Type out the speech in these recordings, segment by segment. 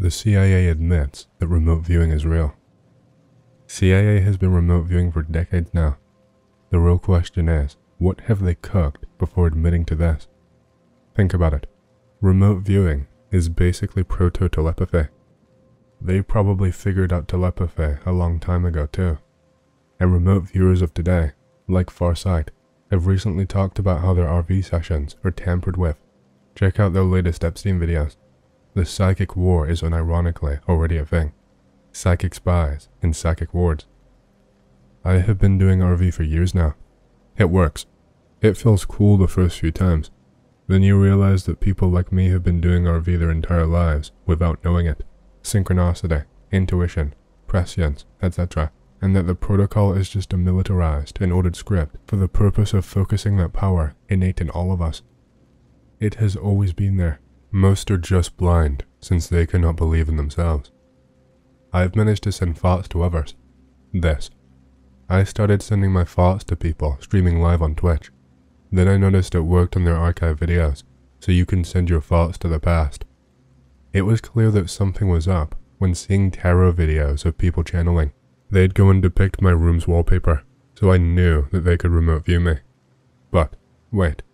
The CIA admits that remote viewing is real. CIA has been remote viewing for decades now. The real question is, what have they cooked before admitting to this? Think about it. Remote viewing is basically proto-telepathy. They probably figured out telepathy a long time ago too. And remote viewers of today, like Farsight, have recently talked about how their RV sessions are tampered with. Check out their latest Epstein videos. The psychic war is unironically already a thing. Psychic spies and psychic wards. I have been doing RV for years now. It works. It feels cool the first few times. Then you realize that people like me have been doing RV their entire lives without knowing it. Synchronicity, intuition, prescience, etc. And that the protocol is just a militarized and ordered script for the purpose of focusing that power innate in all of us. It has always been there. Most are just blind, since they cannot believe in themselves. I've managed to send thoughts to others. I started sending my thoughts to people streaming live on Twitch. Then I noticed it worked on their archive videos, so you can send your thoughts to the past. It was clear that something was up when seeing tarot videos of people channeling. They'd go and depict my room's wallpaper, so I knew that they could remote view me. But, wait,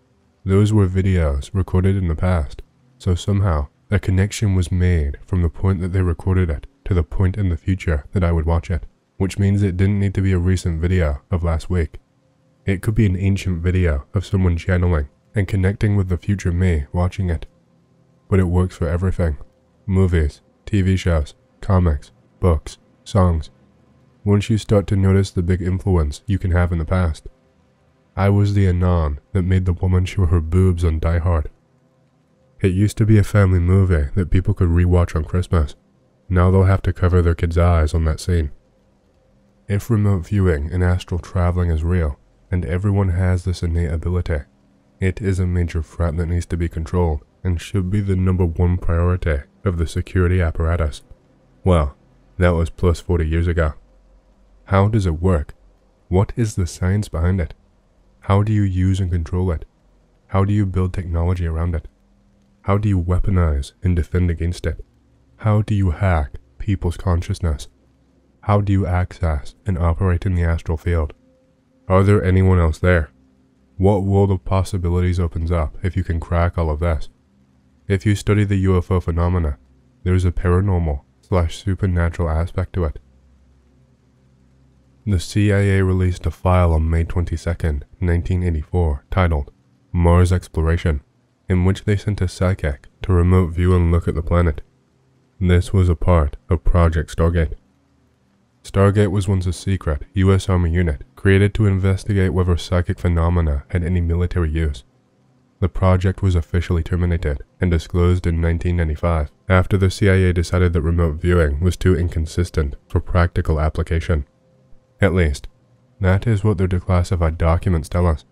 those were videos recorded in the past. So somehow, a connection was made from the point that they recorded it to the point in the future that I would watch it, which means it didn't need to be a recent video of last week. It could be an ancient video of someone channeling and connecting with the future me watching it. But it works for everything. Movies, TV shows, comics, books, songs. Once you start to notice the big influence you can have in the past. I was the Anon that made the woman show her boobs on Die Hard. It used to be a family movie that people could rewatch on Christmas. Now they'll have to cover their kids' eyes on that scene. If remote viewing and astral traveling is real, and everyone has this innate ability, it is a major threat that needs to be controlled and should be the #1 priority of the security apparatus. Well, that was plus 40 years ago. How does it work? What is the science behind it? How do you use and control it? How do you build technology around it? How do you weaponize and defend against it? How do you hack people's consciousness? How do you access and operate in the astral field? Are there anyone else there? What world of possibilities opens up if you can crack all of this? If you study the UFO phenomena, there's a paranormal/supernatural aspect to it. The CIA released a file on May 22nd, 1984, titled Mars Exploration, in which they sent a psychic to remote view and look at the planet. This was a part of Project Stargate. Stargate was once a secret US Army unit created to investigate whether psychic phenomena had any military use. The project was officially terminated and disclosed in 1995 after the CIA decided that remote viewing was too inconsistent for practical application. At least, that is what their declassified documents tell us.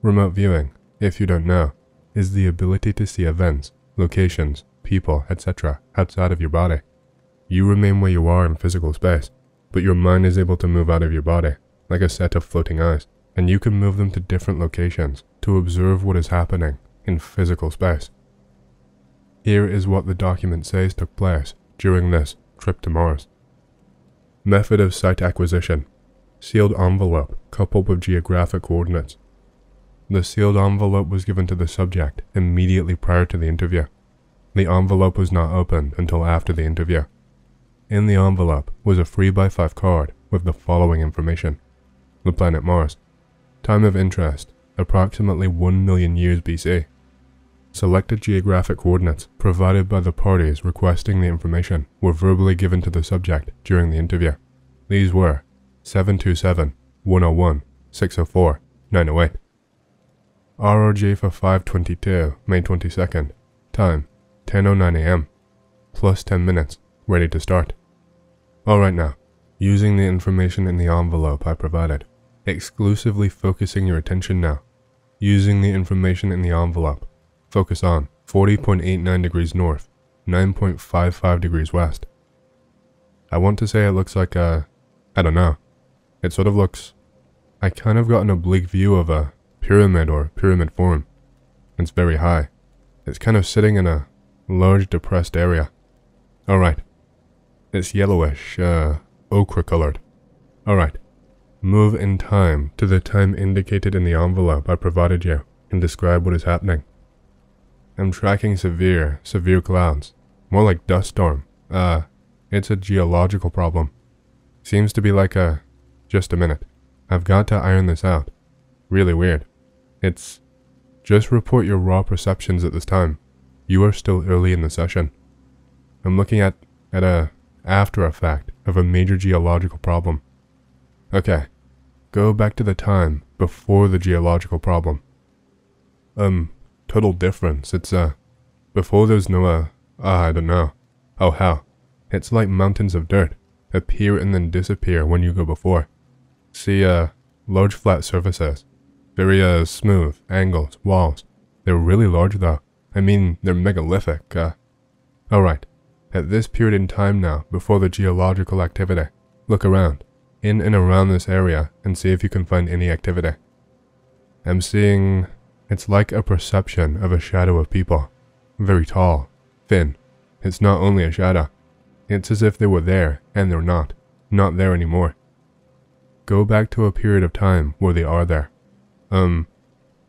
Remote viewing, if you don't know, is the ability to see events, locations, people, etc. outside of your body. You remain where you are in physical space, but your mind is able to move out of your body, like a set of floating eyes, and you can move them to different locations to observe what is happening in physical space. Here is what the document says took place during this trip to Mars. Method of site acquisition. Sealed envelope coupled with geographic coordinates. The sealed envelope was given to the subject immediately prior to the interview. The envelope was not opened until after the interview. In the envelope was a 3x5 card with the following information. The planet Mars. Time of interest, approximately 1 million years BC. Selected geographic coordinates provided by the parties requesting the information were verbally given to the subject during the interview. These were 727, 101, 604, 908. RRG for 522, May 22nd. Time, 10:09 AM. Plus 10 minutes, ready to start. Alright now, using the information in the envelope I provided, exclusively focusing your attention now. Using the information in the envelope, focus on 40.89 degrees north, 9.55 degrees west. I want to say it looks like I don't know. It sort of looks, I kind of got an oblique view of a pyramid or pyramid form. It's very high. It's kind of sitting in a large depressed area. Alright. It's yellowish, ochre colored. Alright. Move in time to the time indicated in the envelope I provided you and describe what is happening. I'm tracking severe clouds. More like dust storm. It's a geological problem. Seems to be like just a minute. I've got to iron this out. Really weird. It's... Just report your raw perceptions at this time. You are still early in the session. I'm looking at a after effect of a major geological problem. Okay. Go back to the time before the geological problem. Total difference. It's, before there's no, I don't know. Oh, how? It's like mountains of dirt. Appear and then disappear when you go before. See, large flat surfaces. Very, smooth, angles, walls. They're really large though. I mean, they're megalithic, Alright. At this period in time now, before the geological activity, look around, in and around this area, and see if you can find any activity. I'm seeing... It's like a perception of a shadow of people. Very tall, thin. It's not only a shadow. It's as if they were there, and they're not. Not there anymore. Go back to a period of time where they are there.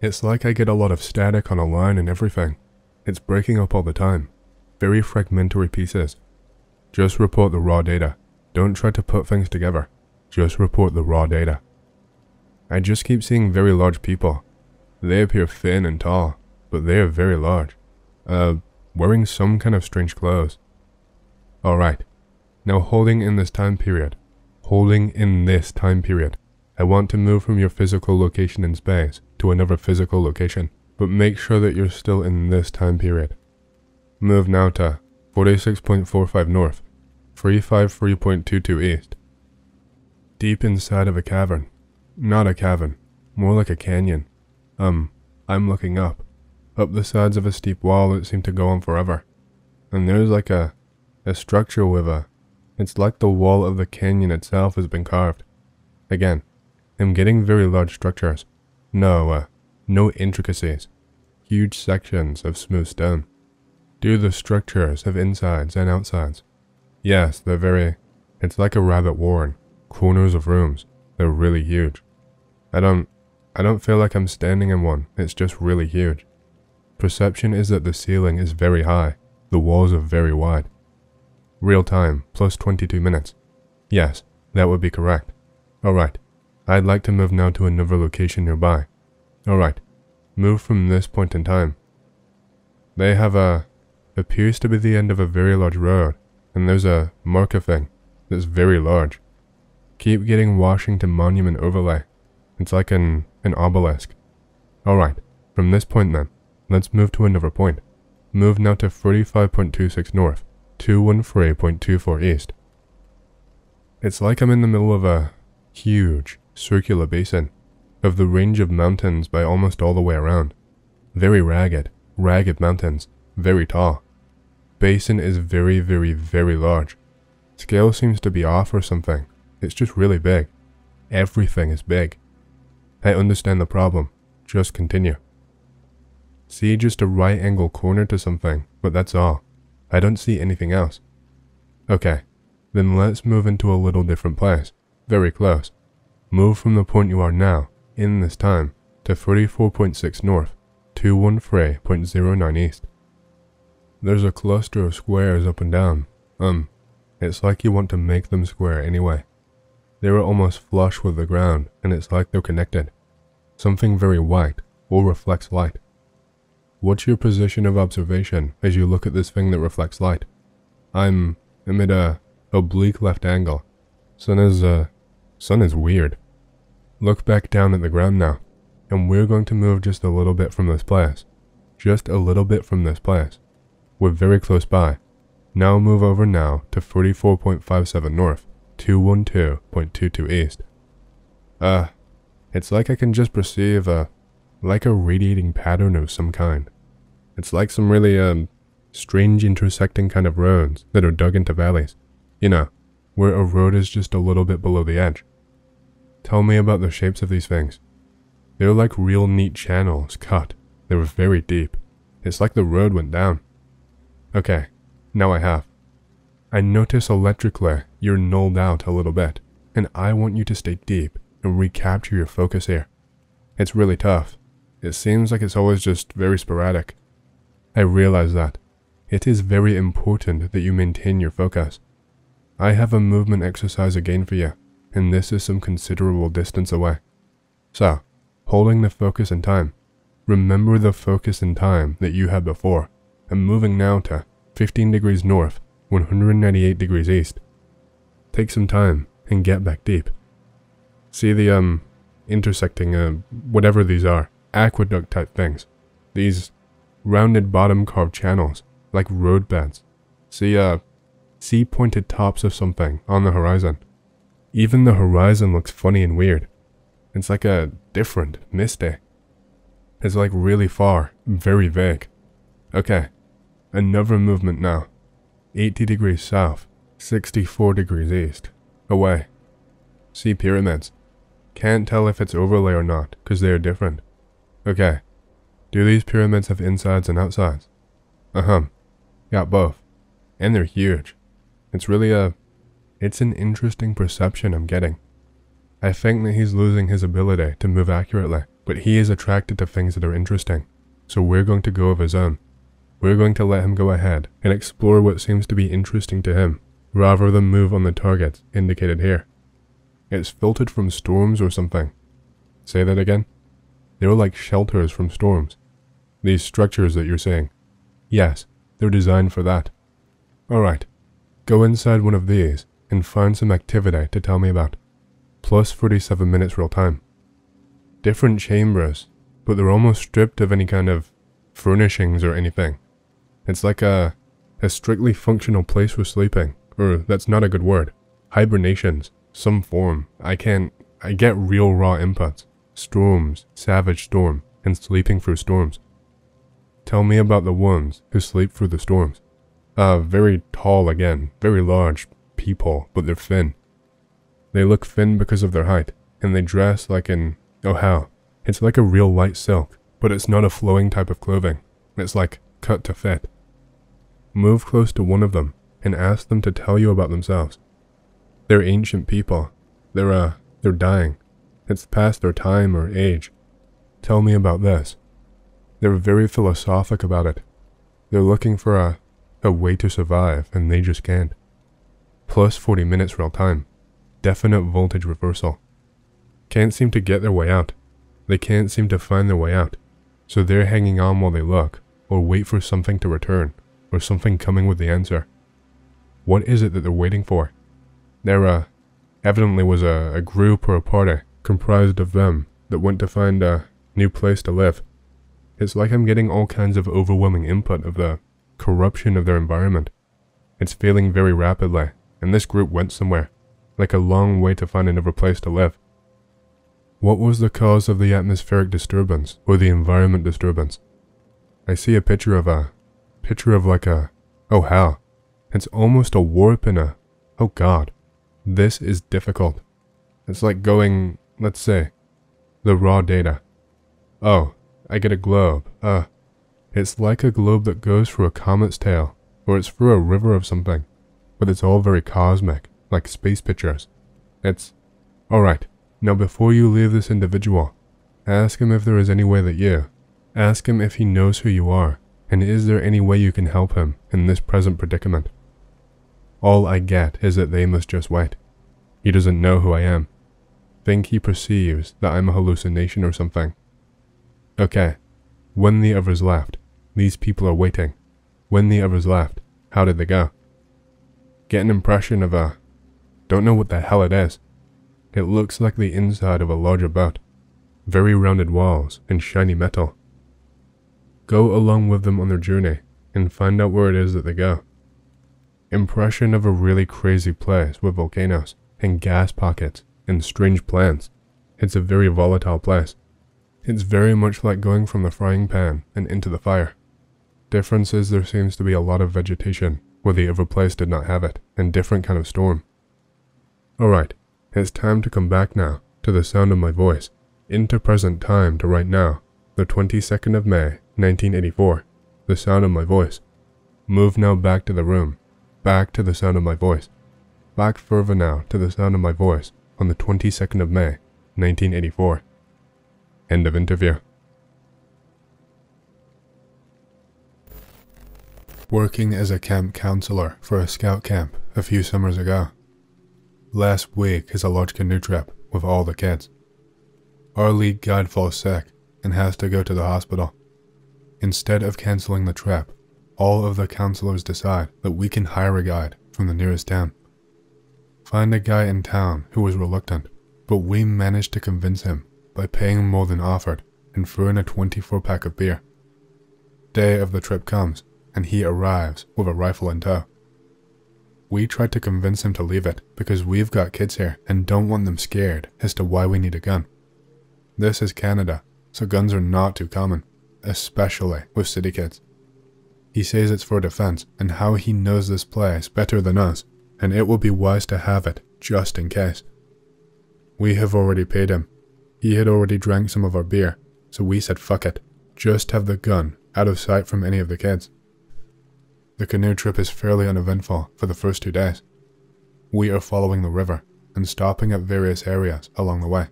It's like I get a lot of static on a line and everything. It's breaking up all the time. Very fragmentary pieces. Just report the raw data. Don't try to put things together. Just report the raw data. I just keep seeing very large people. They appear thin and tall, but they are very large. Wearing some kind of strange clothes. Alright. Now holding in this time period. I want to move from your physical location in space to another physical location, but make sure that you're still in this time period. Move now to 46.45 north, 353.22 east. Deep inside of a cavern. Not a cavern, more like a canyon. I'm looking up the sides of a steep wall that seemed to go on forever. And there's like a structure with it's like the wall of the canyon itself has been carved. Again, I'm getting very large structures. No intricacies. Huge sections of smooth stone. Do the structures have insides and outsides? Yes, it's like a rabbit warren. Corners of rooms. They're really huge. I don't feel like I'm standing in one. It's just really huge. Perception is that the ceiling is very high. The walls are very wide. Real time, plus 22 minutes. Yes, that would be correct. Alright, I'd like to move now to another location nearby. Alright, move from this point in time. They have appears to be the end of a very large road, and there's a marker thing that's very large. Keep getting Washington Monument overlay. It's like an obelisk. Alright, from this point then, let's move to another point. Move now to 35.26 north, 213.24 east. It's like I'm in the middle of a huge circular basin of the range of mountains by almost all the way around. Very ragged mountains, very tall. Basin is very, very, very large. Scale seems to be off or something. It's just really big. Everything is big. I understand the problem. Just continue. See just a right angle corner to something, but that's all. I don't see anything else. Okay, then let's move into a little different place. Very close. Move from the point you are now, in this time, to 34.6 north, 213.09 east. There's a cluster of squares up and down. It's like you want to make them square anyway. They are almost flush with the ground, and it's like they're connected. Something very white, or reflects light. What's your position of observation as you look at this thing that reflects light? I'm at a oblique left angle. Sun is weird. Look back down at the ground now, and we're going to move just a little bit from this place. Just a little bit from this place. We're very close by. Now move over now to 44.57 north, 212.22 east. It's like I can just perceive like a radiating pattern of some kind. It's like some really, strange intersecting kind of roads that are dug into valleys. You know, where a road is just a little bit below the edge. Tell me about the shapes of these things. They're like real neat channels cut. They were very deep. It's like the road went down. Okay, now I have. I notice electrically you're nulled out a little bit, and I want you to stay deep and recapture your focus here. It's really tough. It seems like it's always just very sporadic. I realize that. It is very important that you maintain your focus. I have a movement exercise again for you, and this is some considerable distance away. So, holding the focus in time, remember the focus in time that you had before, and moving now to 15 degrees north, 198 degrees east. Take some time and get back deep. See the intersecting, whatever these are, aqueduct type things. These rounded bottom carved channels, like road beds. See pointed tops of something on the horizon. Even the horizon looks funny and weird. It's like a different, misty. It's like really far, very vague. Okay, another movement now. 80 degrees south, 64 degrees east. Away. See pyramids. Can't tell if it's overlay or not, because they are different. Okay, do these pyramids have insides and outsides? Got both. And they're huge. It's really it's an interesting perception I'm getting. I think that he's losing his ability to move accurately, but he is attracted to things that are interesting, so we're going to go of his own. We're going to let him go ahead and explore what seems to be interesting to him, rather than move on the targets indicated here. It's filtered from storms or something. Say that again? They're like shelters from storms. These structures that you're seeing. Yes, they're designed for that. Alright, go inside one of these and find some activity to tell me about. Plus 47 minutes real time. Different chambers, but they're almost stripped of any kind of furnishings or anything. It's like a strictly functional place for sleeping, or that's not a good word. Hibernations, some form. I get real raw inputs. Storms, savage storm, and sleeping through storms. Tell me about the ones who sleep through the storms. Very tall again, very large people, but they're thin. They look thin because of their height, and they dress like it's like a real light silk, but it's not a flowing type of clothing. It's like cut to fit. Move close to one of them and ask them to tell you about themselves. They're ancient people. They're dying. It's past their time or age. Tell me about this. They're very philosophic about it. They're looking for a way to survive, and they just can't. Plus 40 minutes real time. Definite voltage reversal. Can't seem to get their way out. They can't seem to find their way out. So they're hanging on while they look, or wait for something to return, or something coming with the answer. What is it that they're waiting for? There evidently was a group or a party comprised of them that went to find a new place to live. It's like I'm getting all kinds of overwhelming input of the corruption of their environment. It's failing very rapidly, and this group went somewhere, like a long way to find another place to live. What was the cause of the atmospheric disturbance, or the environment disturbance? I see a picture of oh hell, it's almost a warp in oh god, this is difficult. It's like going, let's say, the raw data. Oh, I get a globe, it's like a globe that goes through a comet's tail, or it's through a river of something, but it's all very cosmic, like space pictures. Alright, now before you leave this individual, ask him if there is any way that ask him if he knows who you are, and is there any way you can help him in this present predicament. All I get is that they must just wait. He doesn't know who I am. Think he perceives that I'm a hallucination or something. Okay, when the others left, these people are waiting. When the others left, how did they go? Get an impression of don't know what the hell it is. It looks like the inside of a larger boat. Very rounded walls and shiny metal. Go along with them on their journey and find out where it is that they go. Impression of a really crazy place with volcanoes and gas pockets and strange plants. It's a very volatile place. It's very much like going from the frying pan and into the fire. Difference is there seems to be a lot of vegetation where the other place did not have it, and different kind of storm. Alright, it's time to come back now to the sound of my voice, into present time to right now, the 22nd of May, 1984, the sound of my voice. Move now back to the room. Back to the sound of my voice. Back further now to the sound of my voice on the 22nd of May, 1984. End of interview. Working as a camp counselor for a scout camp a few summers ago. Last week is a large canoe trip with all the kids. Our lead guide falls sick and has to go to the hospital. Instead of cancelling the trip, all of the counselors decide that we can hire a guide from the nearest town. Find a guy in town who was reluctant, but we managed to convince him by paying more than offered and throwing a 24-pack of beer. Day of the trip comes, and he arrives with a rifle in tow. We tried to convince him to leave it because we've got kids here and don't want them scared as to why we need a gun. This is Canada, so guns are not too common, especially with city kids. He says it's for defense and how he knows this place better than us, and it will be wise to have it just in case. We have already paid him. He had already drank some of our beer, so we said fuck it, just have the gun out of sight from any of the kids. The canoe trip is fairly uneventful for the first 2 days. We are following the river and stopping at various areas along the way.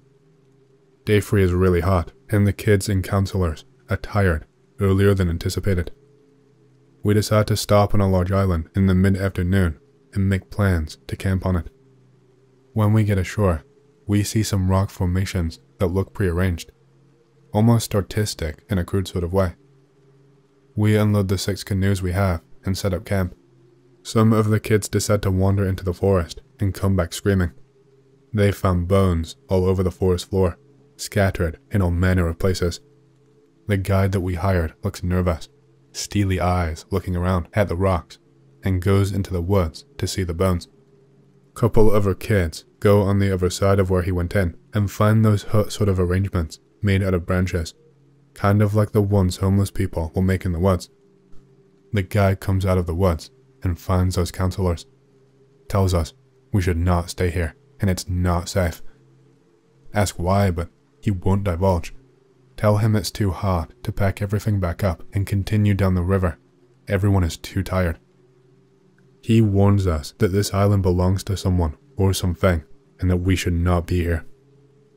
Day 3 is really hot, and the kids and counselors are tired earlier than anticipated. We decide to stop on a large island in the mid-afternoon and make plans to camp on it. When we get ashore, we see some rock formations that look prearranged, almost artistic in a crude sort of way. We unload the 6 canoes we have and set up camp. Some of the kids decide to wander into the forest and come back screaming. They found bones all over the forest floor, scattered in all manner of places. The guide that we hired looks nervous, steely eyes looking around at the rocks, and goes into the woods to see the bones. Couple of our kids go on the other side of where he went in and find those hut sort of arrangements made out of branches, kind of like the ones homeless people will make in the woods. The guide comes out of the woods and finds those counselors. Tells us we should not stay here and it's not safe. Ask why, but he won't divulge. Tell him it's too hot to pack everything back up and continue down the river. Everyone is too tired. He warns us that this island belongs to someone or something and that we should not be here.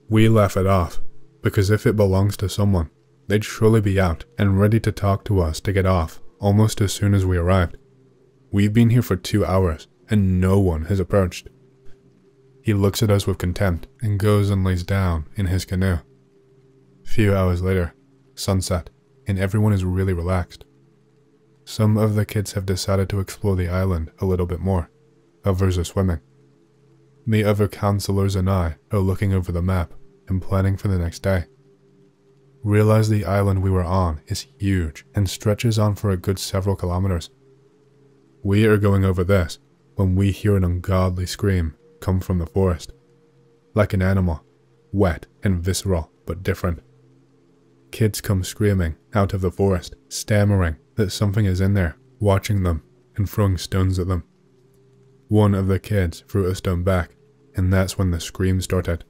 We laugh it off, because if it belongs to someone, they'd surely be out and ready to talk to us to get off almost as soon as we arrived. We've been here for 2 hours and no one has approached. He looks at us with contempt and goes and lays down in his canoe. Few hours later, sunset, and everyone is really relaxed. Some of the kids have decided to explore the island a little bit more. Others are swimming. The other counselors and I are looking over the map and planning for the next day. Realize the island we were on is huge and stretches on for a good several kilometers. We are going over this when we hear an ungodly scream come from the forest. Like an animal, wet and visceral, but different. Kids come screaming out of the forest, stammering that something is in there, watching them and throwing stones at them. One of the kids threw a stone back, and that's when the scream started.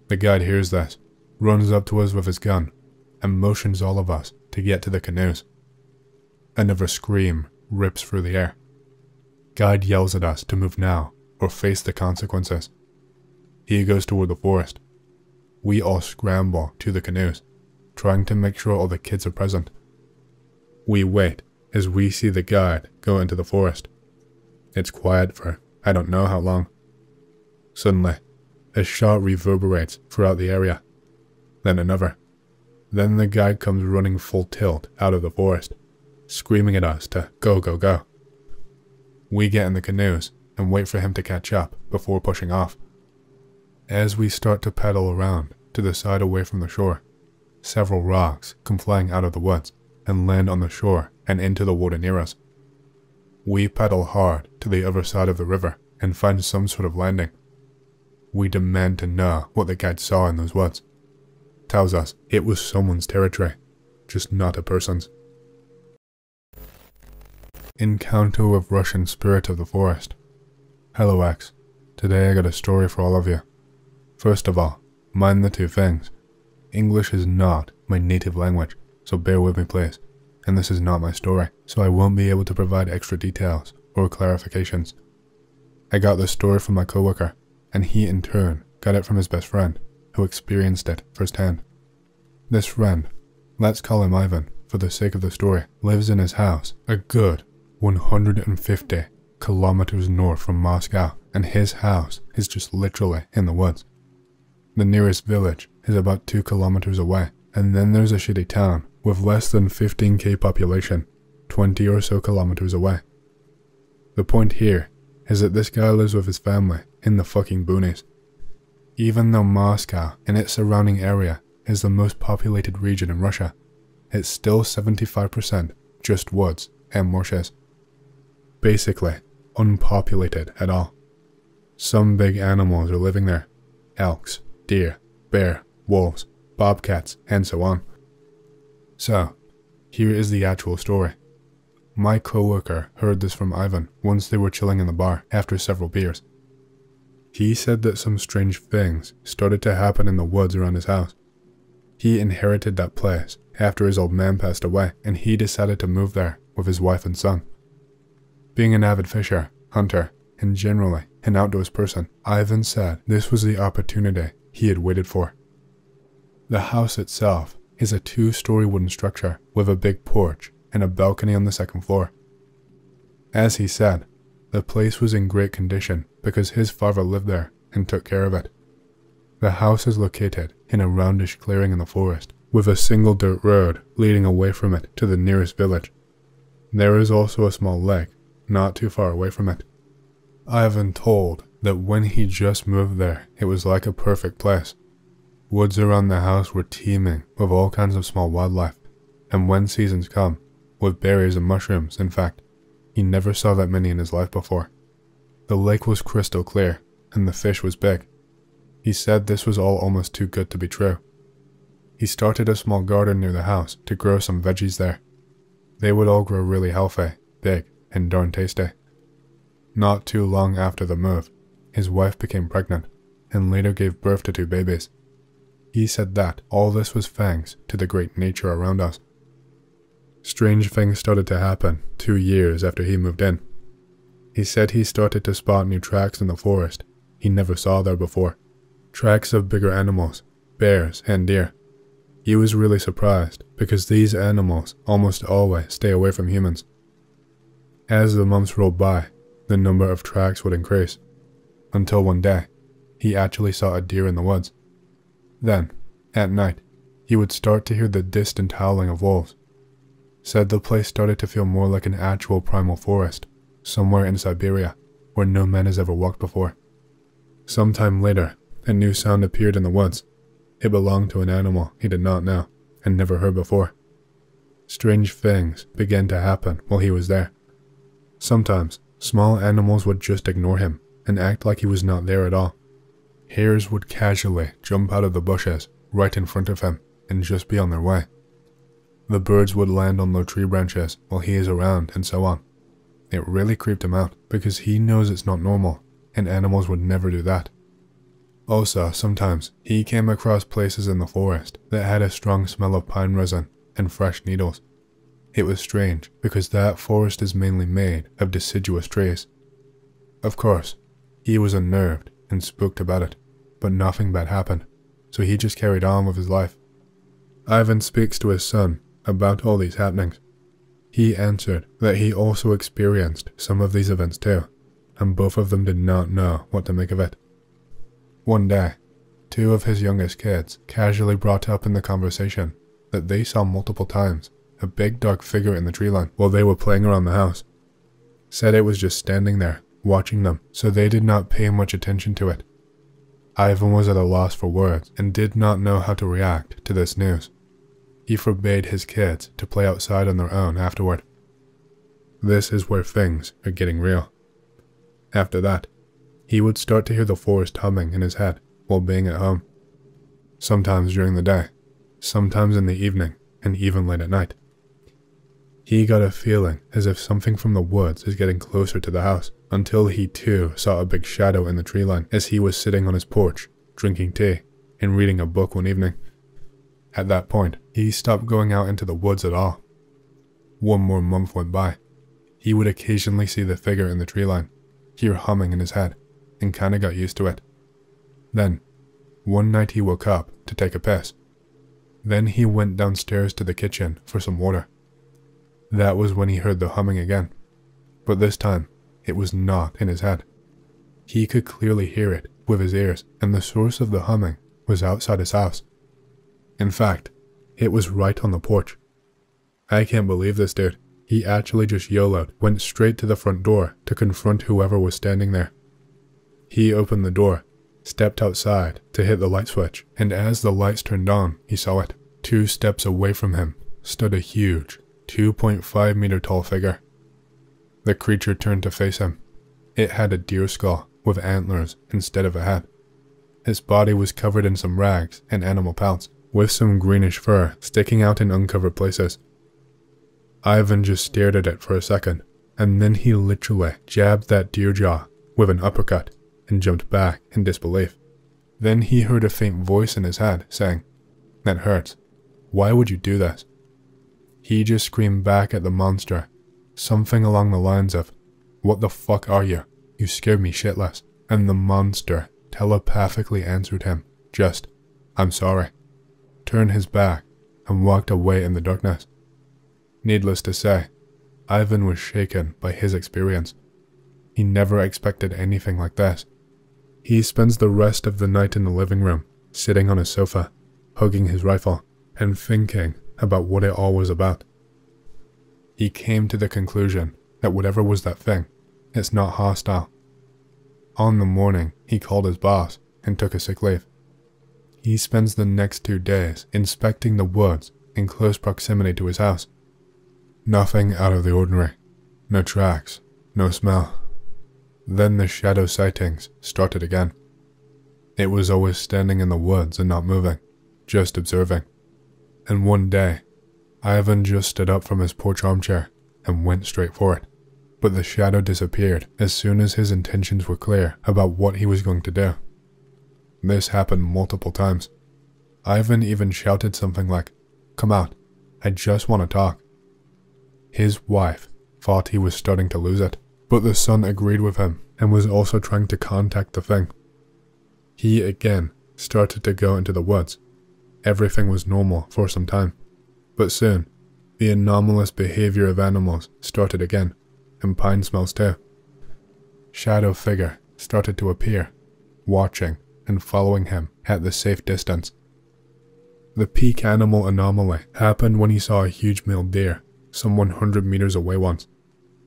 The guide hears this, runs up to us with his gun, and motions all of us to get to the canoes. Another scream rips through the air. Guide yells at us to move now or face the consequences. He goes toward the forest. We all scramble to the canoes, trying to make sure all the kids are present. We wait as we see the guide go into the forest. It's quiet for I don't know how long. Suddenly, a shot reverberates throughout the area. Then another. Then the guide comes running full tilt out of the forest, screaming at us to go, go, go. We get in the canoes and wait for him to catch up before pushing off. As we start to paddle around to the side away from the shore, several rocks come flying out of the woods and land on the shore and into the water near us. We paddle hard to the other side of the river and find some sort of landing. We demand to know what the guide saw in those woods. Tells us it was someone's territory, just not a person's. Encounter with Russian spirit of the forest. Hello X, today I got a story for all of you. First of all, mind the two things. English is not my native language, so bear with me please. And this is not my story, so I won't be able to provide extra details or clarifications. I got the story from my coworker, and he in turn got it from his best friend, who experienced it firsthand. This friend, let's call him Ivan for the sake of the story, lives in his house a good 150 kilometers north from Moscow, and his house is just literally in the woods. The nearest village is about 2 kilometers away, and then there's a shitty town with less than 15k population, 20 or so kilometers away. The point here is that this guy lives with his family in the fucking boonies. Even though Moscow and its surrounding area is the most populated region in Russia, it's still 75% just woods and marshes. Basically, unpopulated at all. Some big animals are living there: elks, deer, bear, wolves, bobcats, and so on. So, here is the actual story. My coworker heard this from Ivan once they were chilling in the bar after several beers. He said that some strange things started to happen in the woods around his house. He inherited that place after his old man passed away, and he decided to move there with his wife and son. Being an avid fisher, hunter, and generally an outdoors person, Ivan said this was the opportunity he had waited for. The house itself is a 2-story wooden structure with a big porch and a balcony on the second floor. As he said, the place was in great condition because his father lived there and took care of it. The house is located in a roundish clearing in the forest, with a single dirt road leading away from it to the nearest village. There is also a small lake not too far away from it. Ivan told that when he just moved there, it was like a perfect place. Woods around the house were teeming with all kinds of small wildlife, and when seasons come, with berries and mushrooms. In fact, he never saw that many in his life before. The lake was crystal clear, and the fish was big. He said this was all almost too good to be true. He started a small garden near the house to grow some veggies there. They would all grow really healthy, big, and darn tasty. Not too long after the move, his wife became pregnant, and later gave birth to 2 babies. He said that all this was thanks to the great nature around us. Strange things started to happen 2 years after he moved in. He said he started to spot new tracks in the forest he never saw there before. Tracks of bigger animals, bears, and deer. He was really surprised because these animals almost always stay away from humans. As the months rolled by, the number of tracks would increase, until one day, he actually saw a deer in the woods. Then, at night, he would start to hear the distant howling of wolves. Said the place started to feel more like an actual primal forest, somewhere in Siberia, where no man has ever walked before. Sometime later, a new sound appeared in the woods. It belonged to an animal he did not know and never heard before. Strange things began to happen while he was there. Sometimes, small animals would just ignore him and act like he was not there at all. Hares would casually jump out of the bushes right in front of him and just be on their way. The birds would land on low tree branches while he is around, and so on. It really creeped him out because he knows it's not normal, and animals would never do that. Also, sometimes he came across places in the forest that had a strong smell of pine resin and fresh needles. It was strange because that forest is mainly made of deciduous trees. Of course, he was unnerved and spooked about it, but nothing bad happened, so he just carried on with his life. Ivan speaks to his son about all these happenings. He answered that he also experienced some of these events too, and both of them did not know what to make of it. One day, 2 of his youngest kids casually brought up in the conversation that they saw multiple times a big dark figure in the tree line while they were playing around the house. Said it was just standing there, watching them, so they did not pay much attention to it. Ivan was at a loss for words and did not know how to react to this news. He forbade his kids to play outside on their own afterward. This is where things are getting real. After that, he would start to hear the forest humming in his head while being at home. Sometimes during the day, sometimes in the evening, and even late at night. He got a feeling as if something from the woods is getting closer to the house, until he too saw a big shadow in the tree line as he was sitting on his porch, drinking tea, and reading a book one evening. At that point, he stopped going out into the woods at all. 1 more month went by. He would occasionally see the figure in the tree line, hear humming in his head, and kinda got used to it. Then, one night he woke up to take a piss. Then he went downstairs to the kitchen for some water. That was when he heard the humming again, but this time, it was not in his head. He could clearly hear it with his ears, and the source of the humming was outside his house. In fact, it was right on the porch. I can't believe this dude. He actually just YOLO'd, went straight to the front door to confront whoever was standing there. He opened the door, stepped outside to hit the light switch, and as the lights turned on, he saw it. 2 steps away from him stood a huge, 2.5 meter tall figure. The creature turned to face him. It had a deer skull with antlers instead of a head. Its body was covered in some rags and animal pelts, with some greenish fur sticking out in uncovered places. Ivan just stared at it for a second, and then he literally jabbed that deer jaw with an uppercut and jumped back in disbelief. Then he heard a faint voice in his head saying, "That hurts. Why would you do this?" He just screamed back at the monster, something along the lines of, "What the fuck are you? You scared me shitless." And the monster telepathically answered him, just, "I'm sorry," turned his back, and walked away in the darkness. Needless to say, Ivan was shaken by his experience. He never expected anything like this. He spends the rest of the night in the living room, sitting on his sofa, hugging his rifle, and thinking about what it all was about. He came to the conclusion that whatever was that thing, it's not hostile. On the morning, he called his boss and took a sick leave. He spends the next 2 days inspecting the woods in close proximity to his house. Nothing out of the ordinary. No tracks, no smell. Then the shadow sightings started again. It was always standing in the woods and not moving, just observing. And one day, Ivan just stood up from his porch armchair and went straight for it. But the shadow disappeared as soon as his intentions were clear about what he was going to do. This happened multiple times. Ivan even shouted something like, "Come out, I just want to talk." His wife thought he was starting to lose it, but the son agreed with him and was also trying to contact the thing. He again started to go into the woods. Everything was normal for some time, but soon, the anomalous behavior of animals started again, and pine smells too. Shadow figure started to appear, watching and following him at the safe distance. The peak animal anomaly happened when he saw a huge male deer some 100 meters away once,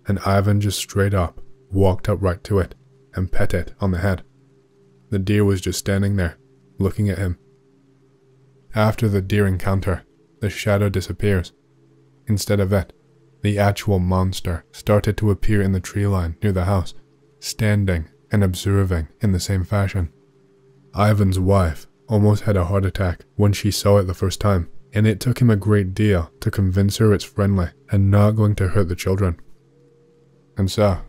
and Ivan just straight up walked up right to it and pet it on the head. The deer was just standing there, looking at him. After the deer encounter, the shadow disappears. Instead of it, the actual monster started to appear in the tree line near the house, standing and observing in the same fashion. Ivan's wife almost had a heart attack when she saw it the first time, and it took him a great deal to convince her it's friendly and not going to hurt the children. And so,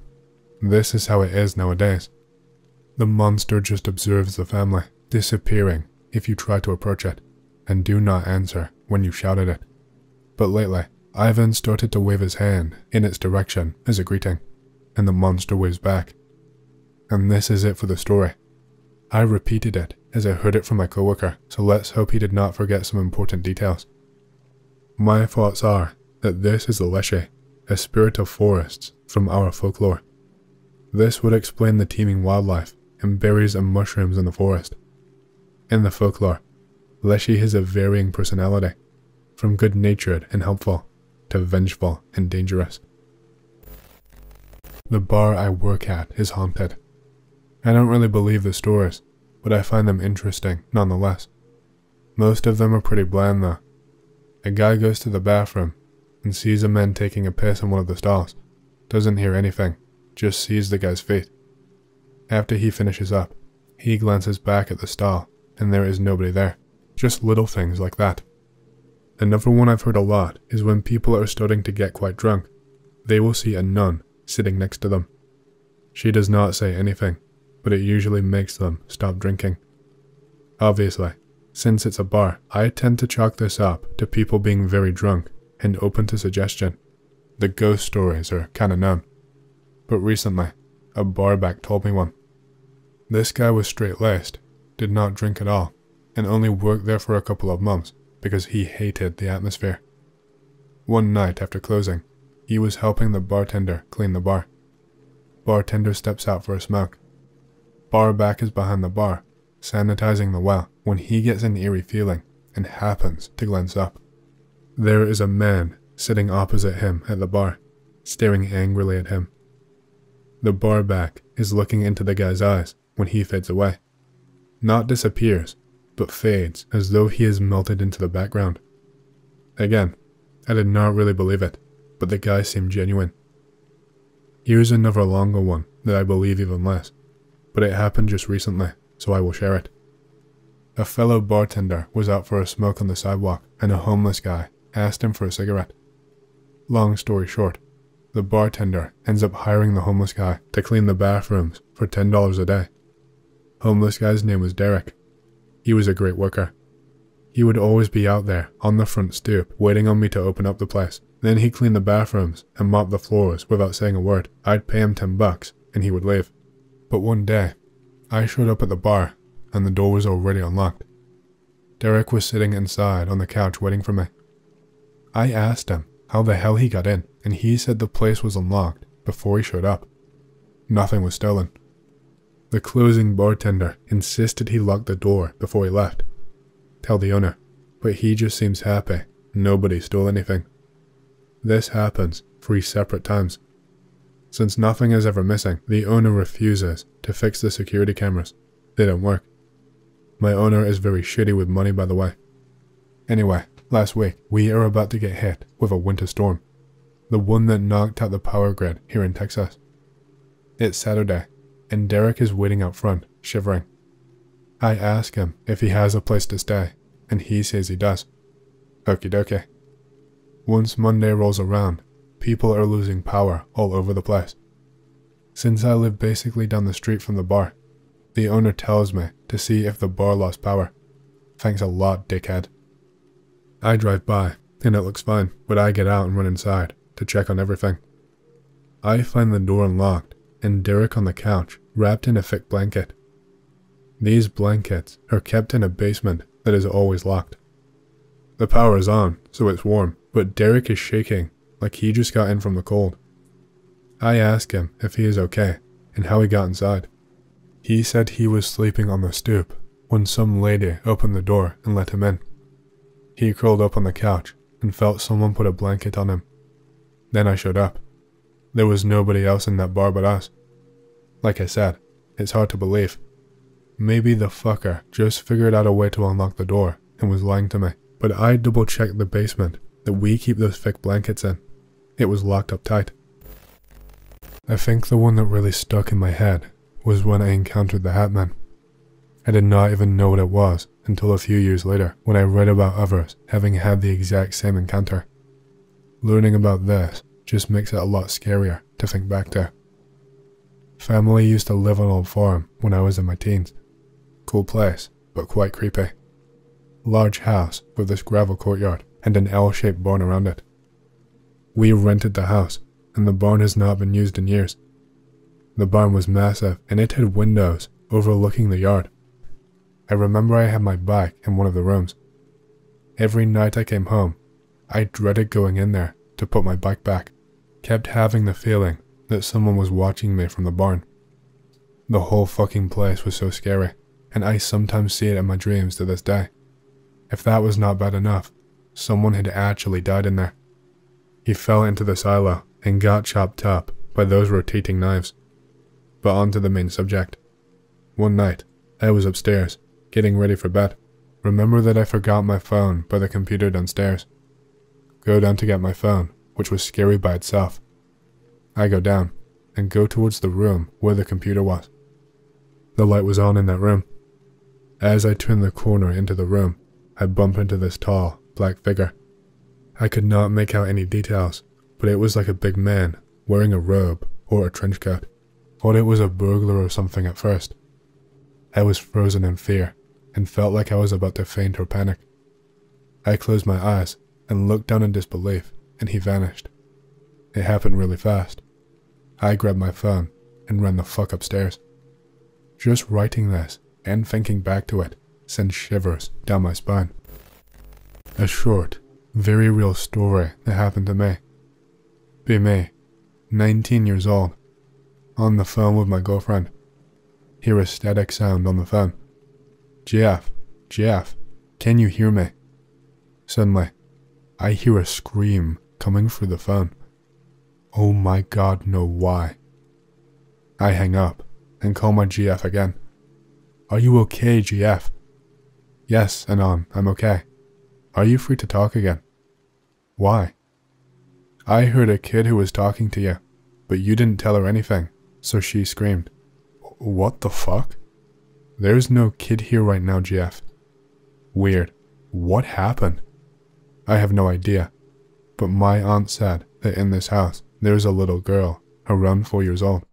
this is how it is nowadays. The monster just observes the family, disappearing if you try to approach it, and do not answer when you shout at it. But lately, Ivan started to wave his hand in its direction as a greeting, and the monster waves back. And this is it for the story. I repeated it as I heard it from my coworker, so let's hope he did not forget some important details. My thoughts are that this is the Leshy, a spirit of forests from our folklore. This would explain the teeming wildlife and berries and mushrooms in the forest. In the folklore, Leshy has a varying personality, from good-natured and helpful to vengeful and dangerous. The bar I work at is haunted. I don't really believe the stories, but I find them interesting nonetheless. Most of them are pretty bland though. A guy goes to the bathroom and sees a man taking a piss in one of the stalls. Doesn't hear anything, just sees the guy's feet. After he finishes up, he glances back at the stall and there is nobody there. Just little things like that. Another one I've heard a lot is when people are starting to get quite drunk, they will see a nun sitting next to them. She does not say anything, but it usually makes them stop drinking. Obviously, since it's a bar, I tend to chalk this up to people being very drunk and open to suggestion. The ghost stories are kinda known, but recently, a barback told me one. This guy was straight-laced, did not drink at all, and only worked there for a couple of months because he hated the atmosphere. One night after closing, he was helping the bartender clean the bar. Bartender steps out for a smoke. Barback is behind the bar, sanitizing the well, when he gets an eerie feeling and happens to glance up. There is a man sitting opposite him at the bar, staring angrily at him. The barback is looking into the guy's eyes when he fades away. Not disappears, but fades as though he has melted into the background. Again, I did not really believe it, but the guy seemed genuine. Here's another longer one that I believe even less, but it happened just recently, so I will share it. A fellow bartender was out for a smoke on the sidewalk, and a homeless guy asked him for a cigarette. Long story short, the bartender ends up hiring the homeless guy to clean the bathrooms for $10 a day. Homeless guy's name was Derek. He was a great worker. He would always be out there on the front stoop waiting on me to open up the place. Then he'd clean the bathrooms and mop the floors without saying a word. I'd pay him $10 and he would leave. But one day, I showed up at the bar and the door was already unlocked. Derek was sitting inside on the couch waiting for me. I asked him how the hell he got in, and he said the place was unlocked before he showed up. Nothing was stolen. The closing bartender insisted he lock the door before he left. Tell the owner, but he just seems happy nobody stole anything. This happens 3 separate times. Since nothing is ever missing, the owner refuses to fix the security cameras. They don't work. My owner is very shitty with money, by the way. Anyway, last week, we are about to get hit with a winter storm. The one that knocked out the power grid here in Texas. It's Saturday, and Derek is waiting out front, shivering. I ask him if he has a place to stay, and he says he does. Okie dokie. Once Monday rolls around, people are losing power all over the place. Since I live basically down the street from the bar, the owner tells me to see if the bar lost power. Thanks a lot, dickhead. I drive by, and it looks fine, but I get out and run inside to check on everything. I find the door unlocked, and Derek on the couch, wrapped in a thick blanket. These blankets are kept in a basement that is always locked. The power is on, so it's warm, but Derek is shaking like he just got in from the cold. I ask him if he is okay and how he got inside. He said he was sleeping on the stoop when some lady opened the door and let him in. He curled up on the couch and felt someone put a blanket on him. Then I showed up. There was nobody else in that bar but us. Like I said, it's hard to believe. Maybe the fucker just figured out a way to unlock the door and was lying to me, but I double-checked the basement that we keep those thick blankets in. It was locked up tight. I think the one that really stuck in my head was when I encountered the Hatman. I did not even know what it was until a few years later when I read about others having had the exact same encounter. Learning about this just makes it a lot scarier to think back to. Family used to live on an old farm when I was in my teens. Cool place, but quite creepy. Large house with this gravel courtyard and an L-shaped barn around it. We rented the house, and the barn has not been used in years. The barn was massive, and it had windows overlooking the yard. I remember I had my bike in one of the rooms. Every night I came home, I dreaded going in there to put my bike back. Kept having the feeling that someone was watching me from the barn. The whole fucking place was so scary, and I sometimes see it in my dreams to this day. If that was not bad enough, someone had actually died in there. He fell into the silo and got chopped up by those rotating knives. But on to the main subject. One night, I was upstairs, getting ready for bed. Remember that I forgot my phone by the computer downstairs. Go down to get my phone, which was scary by itself. I go down, and go towards the room where the computer was. The light was on in that room. As I turn the corner into the room, I bump into this tall, black figure. I could not make out any details, but it was like a big man wearing a robe or a trench coat. Thought it was a burglar or something at first. I was frozen in fear and felt like I was about to faint or panic. I closed my eyes and looked down in disbelief, and he vanished. It happened really fast. I grabbed my phone and ran the fuck upstairs. Just writing this and thinking back to it sends shivers down my spine. A short, very real story that happened to me. Be me, 19 years old, on the phone with my girlfriend. Hear a static sound on the phone. Jeff, can you hear me? Suddenly, I hear a scream coming through the phone. Oh my god, no, why? I hang up and call my GF again. Are you okay, GF? Yes, Anon, I'm okay. Are you free to talk again? Why? I heard a kid who was talking to you, but you didn't tell her anything, so she screamed. What the fuck? There's no kid here right now, GF. Weird. What happened? I have no idea, but my aunt said that in this house there's a little girl, around 4 years old.